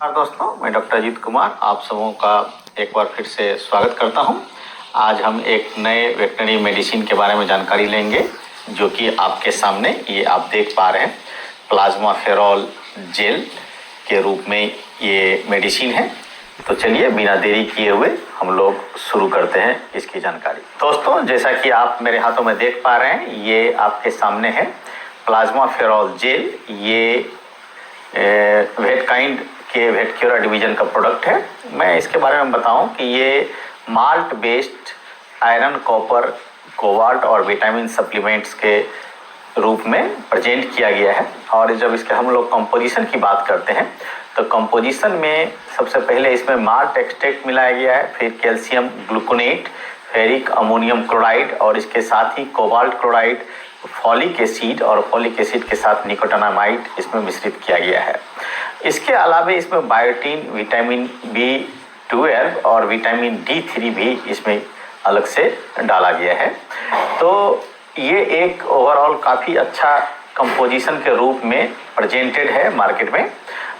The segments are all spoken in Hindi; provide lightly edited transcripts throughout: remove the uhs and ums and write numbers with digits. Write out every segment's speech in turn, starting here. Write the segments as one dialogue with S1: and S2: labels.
S1: नमस्कार दोस्तों, मैं डॉक्टर अजीत कुमार आप सबों का एक बार फिर से स्वागत करता हूं। आज हम एक नए वेटनरी मेडिसिन के बारे में जानकारी लेंगे, जो कि आपके सामने ये आप देख पा रहे हैं। प्लाज्मा फेरॉल जेल के रूप में ये मेडिसिन है। तो चलिए बिना देरी किए हुए हम लोग शुरू करते हैं इसकी जानकारी। दोस्तों, जैसा कि आप मेरे हाथों में देख पा रहे हैं, ये आपके सामने है प्लाज्मा फेरॉल जेल। ये वेटकाइंड के वेटक्यूरा डिवीजन का प्रोडक्ट है। मैं इसके बारे में बताऊं कि ये malt based iron, copper, cobalt और विटामिन सप्लीमेंट्स के रूप में प्रेजेंट किया गया है। और जब इसके हम लोग कंपोजिशन की बात करते हैं तो कंपोजिशन में सबसे पहले इसमें माल्ट एक्सट्रैक्ट मिलाया गया है, फिर calcium gluconate, ferric ammonium chloride और इसके साथ ही कोबाल्ट क्लोराइड, फॉलिक एसिड और फॉलिक एसिड के साथ निकोटिनामाइड इसमें मिश्रित किया गया है। इसके अलावा इसमें बायोटीन, विटामिन B12 और विटामिन D3 भी इसमें अलग से डाला गया है। तो ये एक ओवरऑल काफ़ी अच्छा कंपोजिशन के रूप में प्रेजेंटेड है मार्केट में।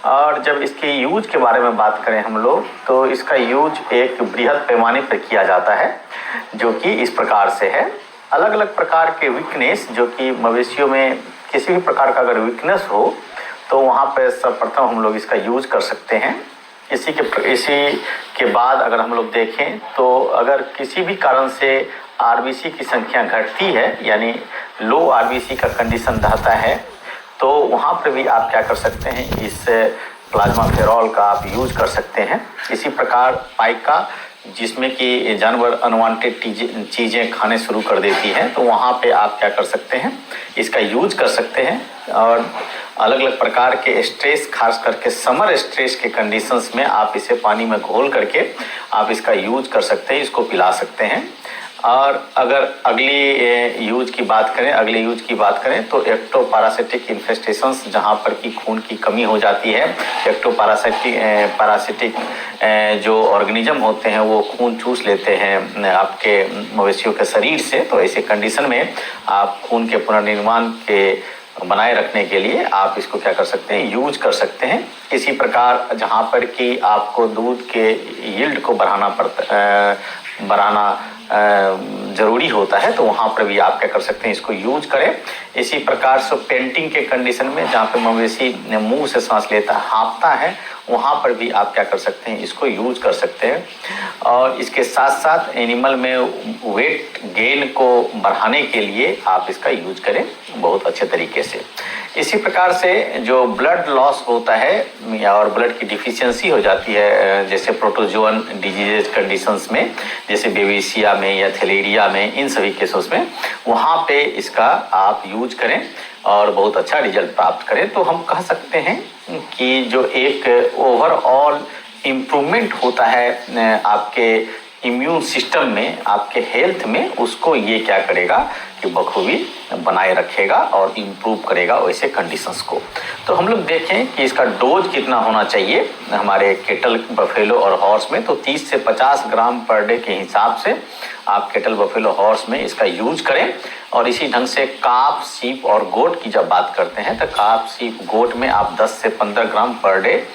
S1: और जब इसके यूज के बारे में बात करें हम लोग, तो इसका यूज एक बृहद पैमाने पर किया जाता है, जो कि इस प्रकार से है। अलग अलग प्रकार के वीकनेस, जो कि मवेशियों में किसी भी प्रकार का अगर वीकनेस हो तो वहाँ पर सर्वप्रथम हम लोग इसका यूज कर सकते हैं। इसी के बाद अगर हम लोग देखें तो अगर किसी भी कारण से आरबीसी की संख्या घटती है, यानी लो आरबीसी का कंडीशन रहता है, तो वहाँ पर भी आप क्या कर सकते हैं, इस प्लाज्मा फेरॉल का आप यूज कर सकते हैं। इसी प्रकार पाइका, जिसमें कि जानवर अनवांटेड चीज़ें खाने शुरू कर देती हैं, तो वहाँ पे आप क्या कर सकते हैं, इसका यूज कर सकते हैं। और अलग अलग प्रकार के स्ट्रेस, खास करके समर स्ट्रेस के कंडीशंस में आप इसे पानी में घोल करके आप इसका यूज कर सकते हैं, इसको पिला सकते हैं। और अगर अगले यूज की बात करें तो एक्टोपैरासिटिक इन्फेस्टेशंस, जहाँ पर कि खून की कमी हो जाती है, पैरासिटिक जो ऑर्गेनिज्म होते हैं वो खून चूस लेते हैं आपके मवेशियों के शरीर से। तो ऐसे कंडीशन में आप खून के पुनर्निर्माण के बनाए रखने के लिए आप इसको क्या कर सकते हैं, यूज कर सकते हैं। इसी प्रकार जहाँ पर कि आपको दूध के यील्ड को बढ़ाना जरूरी होता है, तो वहाँ पर भी आप क्या कर सकते हैं, इसको यूज करें। इसी प्रकार से पेंटिंग के कंडीशन में, जहाँ पे मवेशी मुंह से सांस लेता है, हाँफता है, वहाँ पर भी आप क्या कर सकते हैं, इसको यूज कर सकते हैं। और इसके साथ साथ एनिमल में वेट गेन को बढ़ाने के लिए आप इसका यूज करें बहुत अच्छे तरीके से। इसी प्रकार से जो ब्लड लॉस होता है और ब्लड की डिफिशियंसी हो जाती है, जैसे प्रोटोजोअन डिजीज कंडीशंस में, जैसे बेबिसिया में या थैलेरिया में, इन सभी केसेस में वहाँ पे इसका आप यूज करें और बहुत अच्छा रिजल्ट प्राप्त करें। तो हम कह सकते हैं कि जो एक ओवरऑल इम्प्रूवमेंट होता है आपके इम्यून सिस्टम में, आपके हेल्थ में, उसको ये क्या करेगा कि बखूबी बनाए रखेगा और इम्प्रूव करेगा वैसे कंडीशंस को। तो हम लोग देखें कि इसका डोज कितना होना चाहिए हमारे केटल, बफेलो और हॉर्स में। तो 30 से 50 ग्राम पर डे के हिसाब से आप केटल, बफेलो, हॉर्स में इसका यूज करें। और इसी ढंग से काफ, सीप और गोट की जब बात करते हैं तो काफ, सीप, गोट में आप 10 से 15 ग्राम पर डे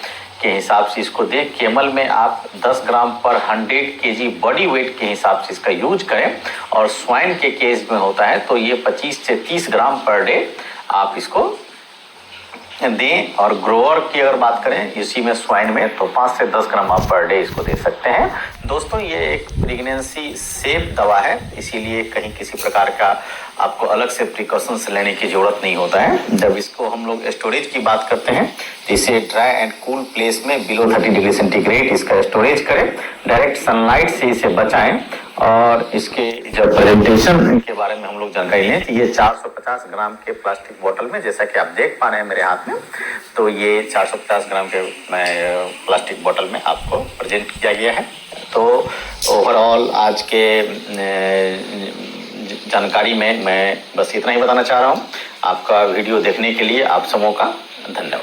S1: के हिसाब से इसको दें। केमल में आप 10 ग्राम पर 100 केजी बॉडी वेट के हिसाब से इसका यूज करें। और स्वाइन के केस में होता है तो ये 25 से 30 ग्राम पर डे आप इसको दें। और ग्रोअर की अगर बात करें इसी में, स्वाइन में, तो 5 से 10 ग्राम आप पर डे इसको दे सकते हैं। दोस्तों, ये एक प्रेगनेंसी सेफ दवा है, इसीलिए कहीं किसी प्रकार का आपको अलग से प्रिकॉशंस लेने की जरूरत नहीं होता है। जब इसको हम लोग स्टोरेज की बात करते हैं तो इसे ड्राई एंड कूल प्लेस में बिलो 30 डिग्री सेंटीग्रेड इसका स्टोरेज करें। डायरेक्ट सनलाइट से इसे बचाएं। और इसके जब प्रेजेंटेशन के बारे में हम लोग जानकारी लें तो ये 450 ग्राम के प्लास्टिक बोतल में, जैसा कि आप देख पा रहे हैं मेरे हाथ में, तो ये 450 ग्राम के प्लास्टिक बोतल में आपको प्रेजेंट किया गया है। तो ओवरऑल आज के जानकारी में मैं बस इतना ही बताना चाह रहा हूँ। आपका वीडियो देखने के लिए आप सबों का धन्यवाद।